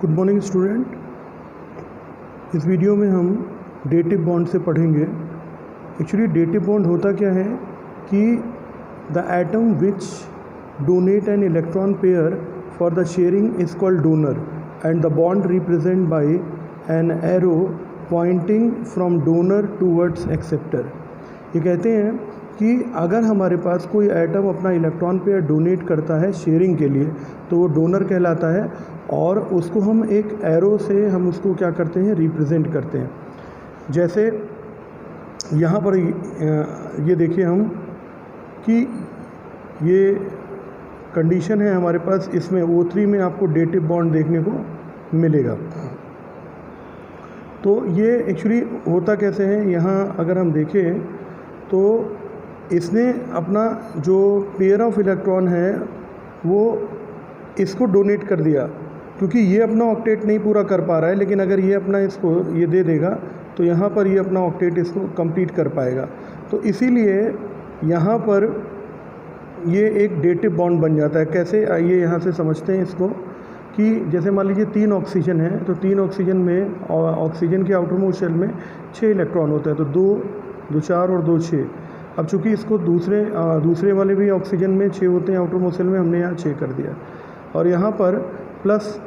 Good morning student. इस video में हम डेटिव बॉन्ड से पढ़ेंगे। एक्चुअली डेटिव बॉन्ड होता क्या है कि the atom which donate an electron pair for the sharing is called donor and the bond represent by an arrow pointing from donor towards acceptor. ये कहते हैं कि अगर हमारे पास कोई एटम अपना इलेक्ट्रॉन पेयर डोनेट करता है शेयरिंग के लिए तो वो डोनर कहलाता है, और उसको हम एक एरो से हम उसको क्या करते हैं, रिप्रेजेंट करते हैं। जैसे यहाँ पर ये देखिए हम कि ये कंडीशन है हमारे पास, इसमें O3 में आपको डेटिव बॉन्ड देखने को मिलेगा। तो ये एक्चुअली होता कैसे है, यहाँ अगर हम देखें तो इसने अपना जो पेयर ऑफ इलेक्ट्रॉन है वो इसको डोनेट कर दिया, क्योंकि ये अपना ऑक्टेट नहीं पूरा कर पा रहा है, लेकिन अगर ये अपना इसको ये दे देगा तो यहाँ पर ये अपना ऑक्टेट इसको कंप्लीट कर पाएगा। तो इसीलिए यहाँ पर ये एक डेटिव बॉन्ड बन जाता है। कैसे, आइए यहाँ से समझते हैं इसको। कि जैसे मान लीजिए 3 ऑक्सीजन है, तो 3 ऑक्सीजन में ऑक्सीजन के आउटर मोस्ट शेल में 6 इलेक्ट्रॉन होते हैं, तो 2 4 और 2 6। अब चूँकि इसको दूसरे वाले भी ऑक्सीजन में 6 होते हैं आउटर मोस्ट शेल में, हमने यहाँ 6 कर दिया। और यहाँ पर प्लस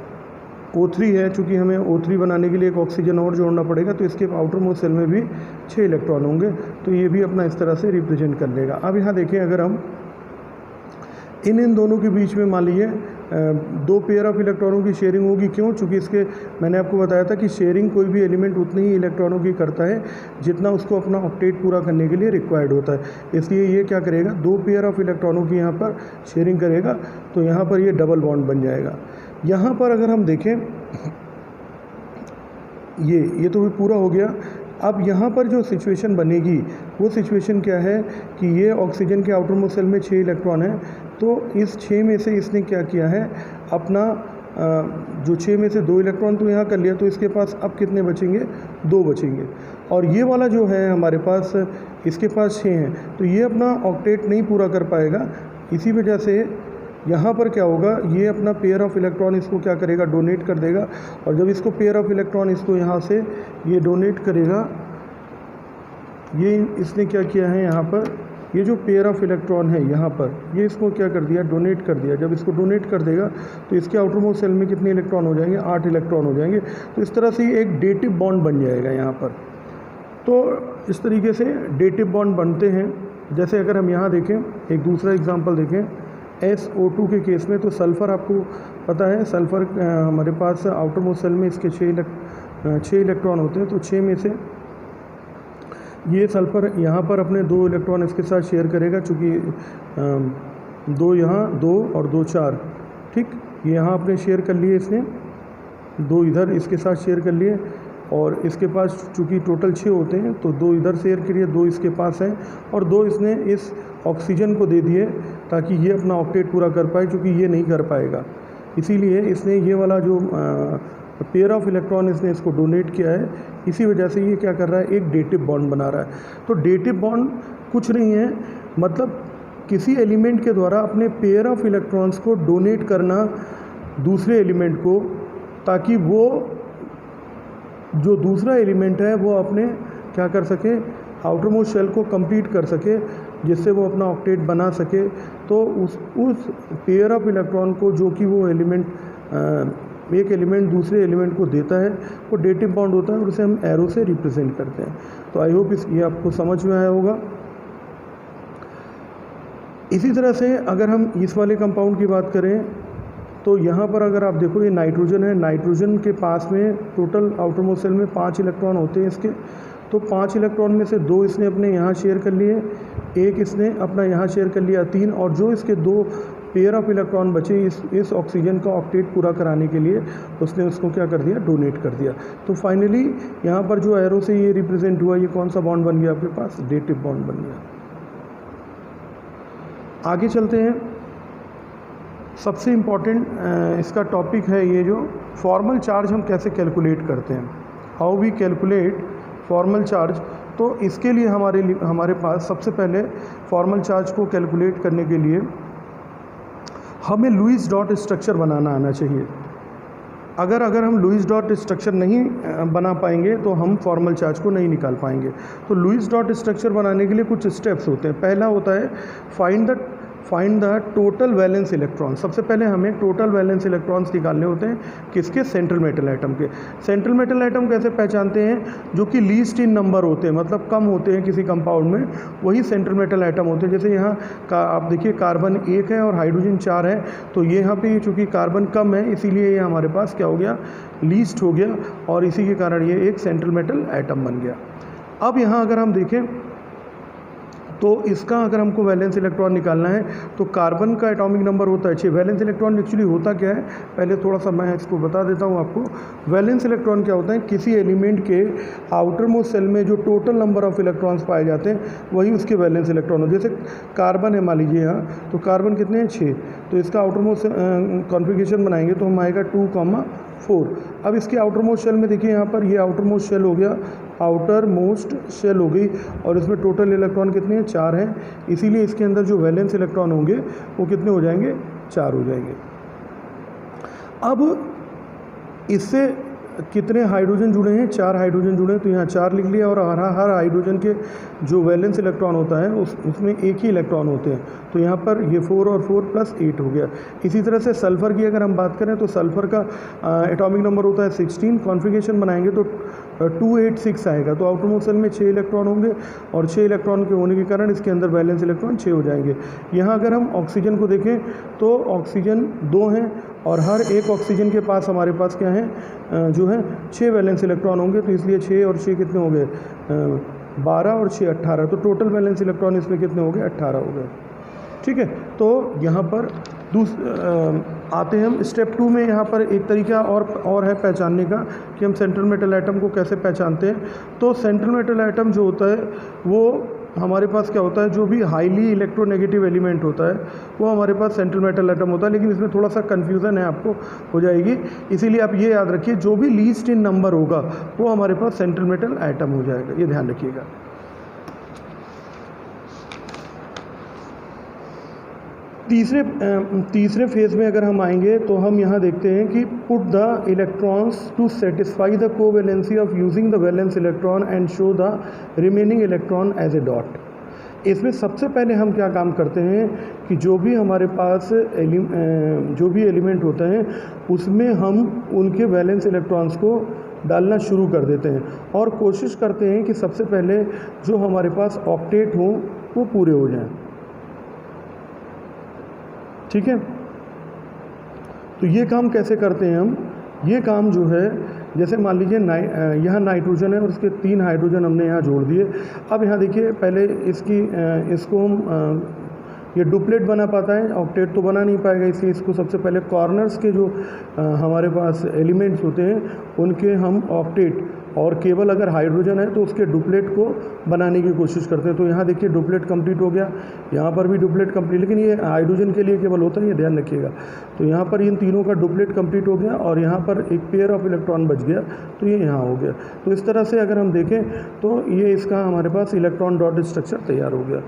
O3 है, चूँकि हमें O3 बनाने के लिए एक ऑक्सीजन और जोड़ना पड़ेगा, तो इसके आउटर मोस्ट शेल में भी 6 इलेक्ट्रॉन होंगे, तो ये भी अपना इस तरह से रिप्रेजेंट कर लेगा। अब यहाँ देखें, अगर हम इन दोनों के बीच में मान लीजिए 2 पेयर ऑफ इलेक्ट्रॉनों की शेयरिंग होगी। क्यों? चूँकि इसके मैंने आपको बताया था कि शेयरिंग कोई भी एलिमेंट उतनी ही इलेक्ट्रॉनों की करता है जितना उसको अपना ऑक्टेट पूरा करने के लिए रिक्वायर्ड होता है। इसलिए ये क्या करेगा, 2 पेयर ऑफ इलेक्ट्रॉनों की यहाँ पर शेयरिंग करेगा, तो यहाँ पर ये डबल बॉन्ड बन जाएगा। यहाँ पर अगर हम देखें, ये तो भी पूरा हो गया। अब यहाँ पर जो सिचुएशन बनेगी वो सिचुएशन क्या है कि ये ऑक्सीजन के आउटर मोस्ट शेल में 6 इलेक्ट्रॉन है, तो इस 6 में से इसने क्या किया है, अपना जो 6 में से 2 इलेक्ट्रॉन तो यहाँ कर लिया, तो इसके पास अब कितने बचेंगे, 2 बचेंगे। और ये वाला जो है हमारे पास, इसके पास 6 हैं, तो ये अपना ऑक्टेट नहीं पूरा कर पाएगा। इसी वजह से यहाँ पर क्या होगा, ये अपना पेयर ऑफ इलेक्ट्रॉन इसको क्या करेगा, डोनेट कर देगा। और जब इसको पेयर ऑफ इलेक्ट्रॉन इसको यहाँ से ये डोनेट करेगा, ये इसने क्या किया है, यहाँ पर ये जो पेयर ऑफ इलेक्ट्रॉन है यहाँ पर, ये इसको क्या कर दिया, डोनेट कर दिया। जब इसको डोनेट कर देगा तो इसके आउटर मोस्ट शेल में कितने इलेक्ट्रॉन हो जाएंगे, 8 इलेक्ट्रॉन हो जाएंगे। तो इस तरह से एक डेटिव बॉन्ड बन जाएगा यहाँ पर। तो इस तरीके से डेटिव बॉन्ड बनते हैं। जैसे अगर हम यहाँ देखें, एक दूसरा एग्जाम्पल देखें SO2 के केस में, तो सल्फ़र आपको पता है, सल्फ़र हमारे पास आउटर मोस्ट शेल में इसके 6 इलेक्ट्रॉन होते हैं, तो 6 में से ये सल्फ़र यहाँ पर अपने 2 इलेक्ट्रॉन इसके साथ शेयर करेगा, चूँकि 2 यहाँ 2 और 2 4, ठीक, ये यहाँ अपने शेयर कर लिए इसने, 2 इधर इसके साथ शेयर कर लिए। और इसके पास चूँकि टोटल 6 होते हैं, तो 2 इधर शेयर करिए, 2 इसके पास हैं, और 2 इसने इस ऑक्सीजन को दे दिए ताकि ये अपना ऑक्टेट पूरा कर पाए, क्योंकि ये नहीं कर पाएगा। इसीलिए इसने ये वाला जो पेयर ऑफ इलेक्ट्रॉन इसने इसको डोनेट किया है, इसी वजह से ये क्या कर रहा है, एक डेटिव बॉन्ड बना रहा है। तो डेटिव बॉन्ड कुछ नहीं है, मतलब किसी एलिमेंट के द्वारा अपने पेयर ऑफ इलेक्ट्रॉन्स को डोनेट करना दूसरे एलिमेंट को, ताकि वो जो दूसरा एलिमेंट है वो अपने क्या कर सके, आउटर मोस्ट शेल को कंप्लीट कर सके, जिससे वो अपना ऑक्टेट बना सके। तो उस पेयर ऑफ इलेक्ट्रॉन को जो कि वो एलिमेंट एक एलिमेंट दूसरे एलिमेंट को देता है, वो डेटिव बॉन्ड होता है, और उसे हम एरो से रिप्रेजेंट करते हैं। तो आई होप ये आपको समझ में आया होगा। इसी तरह से अगर हम इस वाले कंपाउंड की बात करें, तो यहाँ पर अगर आप देखो, ये नाइट्रोजन है, नाइट्रोजन के पास में टोटल आउटर मोस्ट शेल में 5 इलेक्ट्रॉन होते हैं इसके, तो 5 इलेक्ट्रॉन में से 2 इसने अपने यहाँ शेयर कर लिए, 1 इसने अपना यहाँ शेयर कर लिया, 3, और जो इसके 2 पेयर ऑफ इलेक्ट्रॉन बचे इस ऑक्सीजन का ऑक्टेट पूरा कराने के लिए, उसने उसको क्या कर दिया, डोनेट कर दिया। तो फाइनली यहाँ पर जो एरो से ये रिप्रेजेंट हुआ, ये कौन सा बॉन्ड बन गया आपके पास, डेटिव बॉन्ड बन गया। आगे चलते हैं। सबसे इम्पॉर्टेंट इसका टॉपिक है ये जो फॉर्मल चार्ज हम कैसे कैलकुलेट करते हैं, how we calculate formal charge. तो इसके लिए हमारे पास सबसे पहले फॉर्मल चार्ज को कैलकुलेट करने के लिए हमें लुईस डॉट स्ट्रक्चर बनाना आना चाहिए। अगर हम लुईस डॉट स्ट्रक्चर नहीं बना पाएंगे तो हम फॉर्मल चार्ज को नहीं निकाल पाएंगे। तो लुईस डॉट स्ट्रक्चर बनाने के लिए कुछ स्टेप्स होते हैं। पहला होता है find the total valence electron. सबसे पहले हमें टोटल वैलेंस इलेक्ट्रॉन्स निकालने होते हैं, किसके? सेंट्रल मेटल एटम के। सेंट्रल मेटल एटम कैसे पहचानते हैं? जो कि लीस्ट इन नंबर होते हैं, मतलब कम होते हैं किसी कंपाउंड में, वही सेंट्रल मेटल एटम होते हैं। जैसे यहाँ का आप देखिए कार्बन 1 है और हाइड्रोजन 4 है, तो ये यहाँ पे चूँकि कार्बन कम है इसीलिए ये हमारे पास क्या हो गया? लीस्ट हो गया, और इसी के कारण ये एक सेंट्रल मेटल एटम बन गया। अब यहाँ अगर हम देखें तो इसका अगर हमको वैलेंस इलेक्ट्रॉन निकालना है तो कार्बन का एटॉमिक नंबर होता है 6। वैलेंस इलेक्ट्रॉन एक्चुअली होता क्या है, पहले थोड़ा सा मैं इसको बता देता हूँ आपको। वैलेंस इलेक्ट्रॉन क्या होता है? किसी एलिमेंट के आउटर मोस्ट सेल में जो टोटल नंबर ऑफ इलेक्ट्रॉन्स पाए जाते हैं वही उसके वैलेंस इलेक्ट्रॉन हो। जैसे कार्बन है मान लीजिए यहाँ, तो कार्बन कितने हैं? 6। तो इसका आउटर मोस्ट कॉन्फ़िगरेशन बनाएंगे तो हम आएगा 2,4। अब इसके आउटर मोस्ट शेल में देखिए यहाँ पर ये आउटर मोस्ट शेल हो गया, आउटर मोस्ट शेल हो गई, और इसमें टोटल इलेक्ट्रॉन कितने हैं? 4 हैं। इसीलिए इसके अंदर जो वैलेंस इलेक्ट्रॉन होंगे वो कितने हो जाएंगे? 4 हो जाएंगे। अब इससे कितने हाइड्रोजन जुड़े हैं? 4 हाइड्रोजन जुड़े हैं, तो यहाँ 4 लिख लिया। और हर हाइड्रोजन के जो वैलेंस इलेक्ट्रॉन होता है उसमें एक ही इलेक्ट्रॉन होते हैं, तो यहाँ पर ये 4 और 4 + 8 हो गया। इसी तरह से सल्फ़र की अगर हम बात करें तो सल्फ़र का एटॉमिक नंबर होता है 16। कॉन्फ़िगरेशन बनाएंगे तो 286 आएगा। तो आउटर मोस्ट शेल में 6 इलेक्ट्रॉन होंगे, और 6 इलेक्ट्रॉन के होने के कारण इसके अंदर वैलेंस इलेक्ट्रॉन 6 हो जाएंगे। यहाँ अगर हम ऑक्सीजन को देखें तो ऑक्सीजन 2 हैं, और हर एक ऑक्सीजन के पास हमारे पास क्या है? जो है 6 वैलेंस इलेक्ट्रॉन होंगे, तो इसलिए 6 और 6 कितने हो गए? 12 और 6 18। तो टोटल वैलेंस इलेक्ट्रॉन इसमें कितने हो गए? 18 हो गए। ठीक है, तो यहाँ पर आते हैं हम स्टेप 2 में। यहाँ पर एक तरीका और है पहचानने का कि हम सेंट्रल मेटल एटम को कैसे पहचानते हैं। तो सेंट्रल मेटल एटम जो होता है वो हमारे पास क्या होता है? जो भी हाईली इलेक्ट्रोनेगेटिव एलिमेंट होता है वो हमारे पास सेंट्रल मेटल एटम होता है। लेकिन इसमें थोड़ा सा कन्फ्यूज़न है, आपको हो जाएगी, इसीलिए आप ये याद रखिए जो भी लीस्ट इन नंबर होगा वो हमारे पास सेंट्रल मेटल एटम हो जाएगा, ये ध्यान रखिएगा। तीसरे फेज़ में अगर हम आएंगे तो हम यहाँ देखते हैं कि put the electrons to satisfy the covalency of using the valence electron and show the remaining electron as a dot. इसमें सबसे पहले हम क्या काम करते हैं कि जो भी हमारे पास जो भी एलिमेंट होते हैं उसमें हम उनके वैलेंस इलेक्ट्रॉन्स को डालना शुरू कर देते हैं, और कोशिश करते हैं कि सबसे पहले जो हमारे पास ऑक्टेट हों वो पूरे हो जाएं। ठीक है, तो ये काम कैसे करते हैं हम? ये काम जो है, जैसे मान लीजिए यहाँ नाइट्रोजन है और उसके 3 हाइड्रोजन हमने यहाँ जोड़ दिए। अब यहाँ देखिए पहले इसको हम ये डुप्लेट बना पाता है, ऑक्टेट तो बना नहीं पाएगा, इसलिए इसको सबसे पहले कॉर्नर्स के जो हमारे पास एलिमेंट्स होते हैं उनके हम ऑक्टेट, और केवल अगर हाइड्रोजन है तो उसके डुप्लेट को बनाने की कोशिश करते हैं। तो यहाँ देखिए डुप्लेट कंप्लीट हो गया, यहाँ पर भी डुप्लेट कंप्लीट, लेकिन ये हाइड्रोजन के लिए केवल होता है, ये ध्यान रखिएगा। तो यहाँ पर इन तीनों का डुप्लेट कंप्लीट हो गया, और यहाँ पर एक पेयर ऑफ इलेक्ट्रॉन बच गया, तो ये यहाँ हो गया। तो इस तरह से अगर हम देखें तो ये इसका हमारे पास इलेक्ट्रॉन डॉट स्ट्रक्चर तैयार हो गया।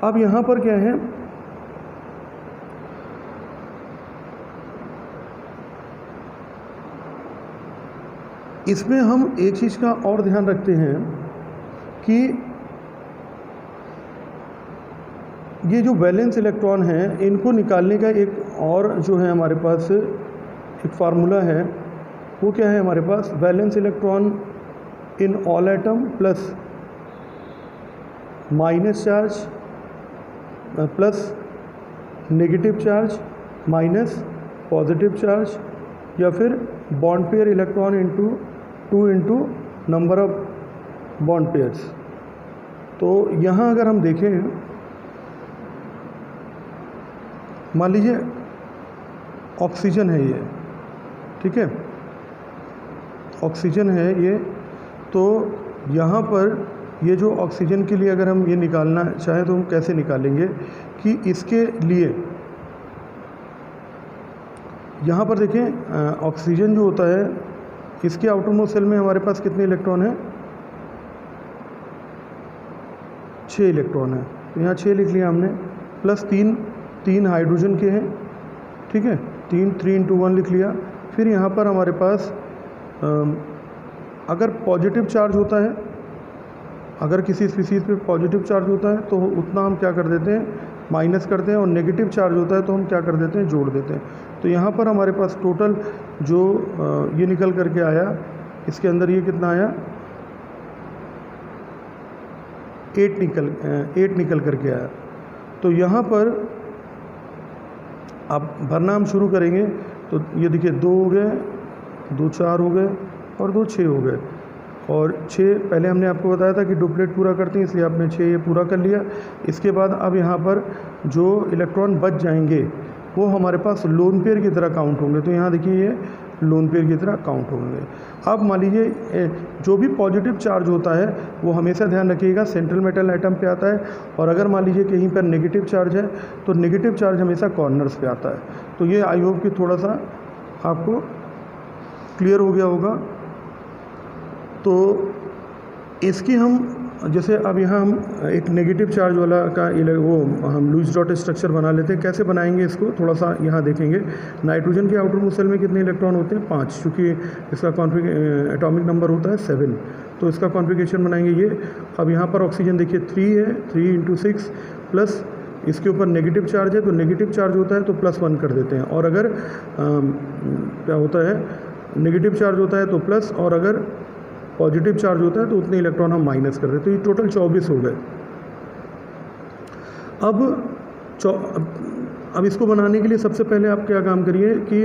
अब यहाँ पर क्या है, इसमें हम एक चीज़ का और ध्यान रखते हैं कि ये जो वैलेंस इलेक्ट्रॉन हैं इनको निकालने का एक और जो है हमारे पास एक फार्मूला है। वो क्या है हमारे पास? Valence electron in all atom plus minus charge plus negative charge minus positive charge, या फिर bond pair electron into 2 into number of bond pairs. तो यहाँ अगर हम देखें, मान लीजिए ऑक्सीजन है ये, ठीक है, ऑक्सीजन है ये, तो यहाँ पर ये जो ऑक्सीजन के लिए अगर हम ये निकालना चाहें तो हम कैसे निकालेंगे कि इसके लिए यहाँ पर देखें ऑक्सीजन जो होता है इसके आउटर मोस्ट शेल में हमारे पास कितने इलेक्ट्रॉन हैं? 6 इलेक्ट्रॉन है। तो यहाँ 6 लिख लिया हमने, प्लस 3 हाइड्रोजन के हैं, ठीक है, 3 × 1 लिख लिया, फिर यहाँ पर हमारे पास अगर पॉजिटिव चार्ज होता है, अगर किसी स्पीसीज़ पे पॉजिटिव चार्ज होता है तो उतना हम क्या कर देते हैं, माइनस करते हैं, और नेगेटिव चार्ज होता है तो हम क्या कर देते हैं, जोड़ देते हैं। तो यहाँ पर हमारे पास टोटल जो ये निकल करके आया, इसके अंदर ये कितना आया, 8 निकल करके आया। तो यहाँ पर अब भरना हम शुरू करेंगे। तो ये देखिए 2 हो गए, 2 4 हो गए और 2 6 हो गए। और 6 पहले हमने आपको बताया था कि डुप्लेट पूरा करते हैं, इसलिए आपने 6 ये पूरा कर लिया। इसके बाद अब यहाँ पर जो इलेक्ट्रॉन बच जाएंगे वो हमारे पास लोन पेयर की तरह काउंट होंगे। तो यहाँ देखिए ये लोन पेयर की तरह काउंट होंगे। अब मान लीजिए जो भी पॉजिटिव चार्ज होता है वो हमेशा ध्यान रखिएगा सेंट्रल मेटल एटम पे आता है, और अगर मान लीजिए कहीं पर नेगेटिव चार्ज है तो नेगेटिव चार्ज हमेशा कॉर्नर्स पे आता है। तो ये आई होप कि थोड़ा सा आपको क्लियर हो गया होगा। तो इसकी हम जैसे अब यहाँ हम एक नेगेटिव चार्ज वाला का वो हम लुईस डॉट स्ट्रक्चर बना लेते हैं। कैसे बनाएंगे इसको थोड़ा सा यहाँ देखेंगे। नाइट्रोजन के आउटर मोस्ट शेल में कितने इलेक्ट्रॉन होते हैं, 5, क्योंकि इसका एटॉमिक नंबर होता है 7। तो इसका कॉन्फ़िगरेशन बनाएंगे ये। अब यहाँ पर ऑक्सीजन देखिए 3 है, 3 × 6 प्लस इसके ऊपर नेगेटिव चार्ज है, तो नेगेटिव चार्ज होता है तो +1 कर देते हैं। और अगर क्या होता है, नेगेटिव चार्ज होता है तो प्लस, और अगर पॉजिटिव चार्ज होता है तो उतने इलेक्ट्रॉन हम माइनस कर देते हैं। तो ये टोटल 24 हो गए। अब इसको बनाने के लिए सबसे पहले आप क्या काम करिए कि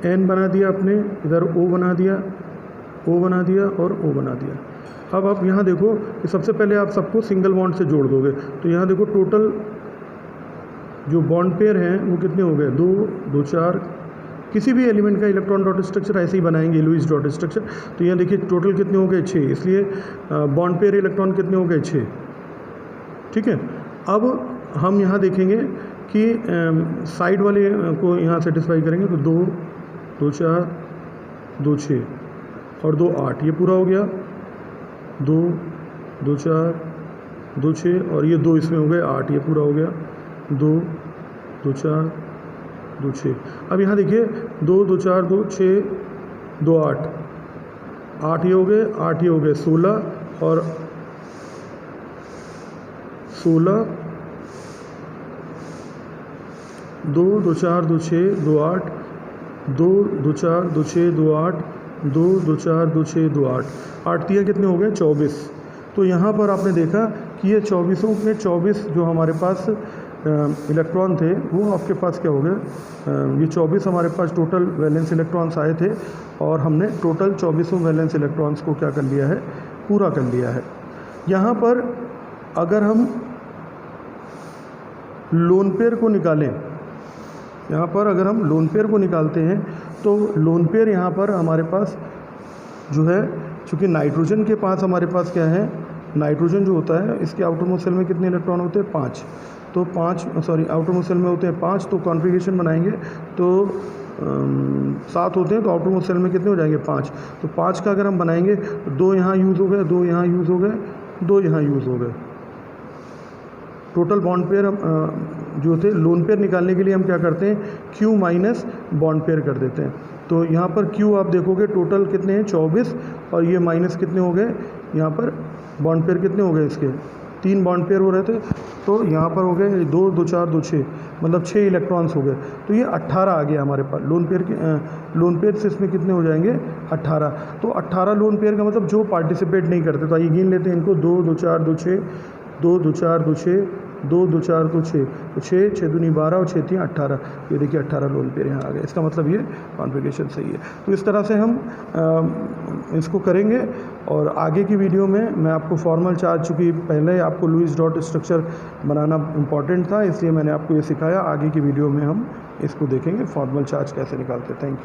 N बना दिया आपने, इधर O बना दिया, O बना दिया और O बना दिया। अब आप यहाँ देखो कि सबसे पहले आप सबको सिंगल बॉन्ड से जोड़ दोगे। तो यहाँ देखो टोटल जो बॉन्ड पेयर हैं वो कितने हो गए, 2 2 4। किसी भी एलिमेंट का इलेक्ट्रॉन डॉट स्ट्रक्चर ऐसे ही बनाएंगे, लुईस डॉट स्ट्रक्चर। तो यहाँ देखिए टोटल कितने हो गए, 6। इसलिए बॉन्ड पेयर इलेक्ट्रॉन कितने हो गए, 6। ठीक है। अब हम यहाँ देखेंगे कि साइड वाले को यहाँ सेटिस्फाई करेंगे। तो 2 2 4 2 6 और 2 8, ये पूरा हो गया। 2 2 4 2 6 और ये 2 इसमें हो गए 8, ये पूरा हो गया। 2 2 4 2 6। अब यहाँ देखिए 2 2 4 2 6 2 8, 8 ये हो गए, 8 ये हो गए, 16 और 16 2 2 4 2 6 2 8 2 2 4 2 6 2 8 2 2 4 2 6 2 8 8 दिया कितने हो गए, 24। तो यहाँ पर आपने देखा कि ये 24 में 24 जो हमारे पास इलेक्ट्रॉन थे वो आपके पास क्या हो गए, ये 24 हमारे पास टोटल वैलेंस इलेक्ट्रॉन्स आए थे, और हमने टोटल 24 वैलेंस इलेक्ट्रॉन्स को क्या कर लिया है, पूरा कर लिया है। यहाँ पर अगर हम लोन पेयर को निकालें, यहाँ पर अगर हम लोन पेयर को निकालते हैं तो लोन पेयर यहाँ पर हमारे पास जो है, चूँकि नाइट्रोजन के पास हमारे पास क्या है, नाइट्रोजन जो होता है इसके आउटर मोस्ट शेल में कितने इलेक्ट्रॉन होते हैं, 5। तो 5 आउटर मोस्ट शेल में होते हैं 5। तो कॉन्फ़िगरेशन बनाएंगे तो 7 होते हैं, तो आउटर मोस्ट शेल में कितने हो जाएंगे, 5। तो 5 का अगर हम बनाएंगे तो 2 यहाँ यूज़ हो गए, 2 यहाँ यूज़ हो गए, 2 यहाँ यूज़ हो गए। टोटल बॉन्ड पेयर जो थे, लोन पेयर निकालने के लिए हम क्या करते हैं, Q माइनस बॉन्ड पेयर कर देते हैं। तो यहाँ पर Q आप देखोगे टोटल कितने हैं, 24, और ये माइनस कितने हो गए, यहाँ पर बॉन्ड पेयर कितने हो गए, इसके 3 बॉन्ड पेयर हो रहे थे, तो यहाँ पर हो गए 2 2 4 2 6, मतलब 6 इलेक्ट्रॉन्स हो गए। तो ये 18 आ गया हमारे पास लोन पेयर से इसमें कितने हो जाएंगे, 18। तो 18 लोन पेयर का मतलब जो पार्टिसिपेट नहीं करते। तो आइए गिन लेते हैं इनको, 2 2 4 2 6 2 2 4 2 6 2 2 4 2 6, तो 6 6 दूनी 12 और 6 3 18। ये देखिए 18 लोन पेयर यहाँ आ गए। इसका मतलब ये कॉन्फ़िगरेशन सही है। तो इस तरह से हम इसको करेंगे, और आगे की वीडियो में मैं आपको फॉर्मल चार्ज, चूँकि पहले आपको लुईस डॉट स्ट्रक्चर बनाना इम्पॉर्टेंट था इसलिए मैंने आपको ये सिखाया। आगे की वीडियो में हम इसको देखेंगे फॉर्मल चार्ज कैसे निकालते हैं। Thank you.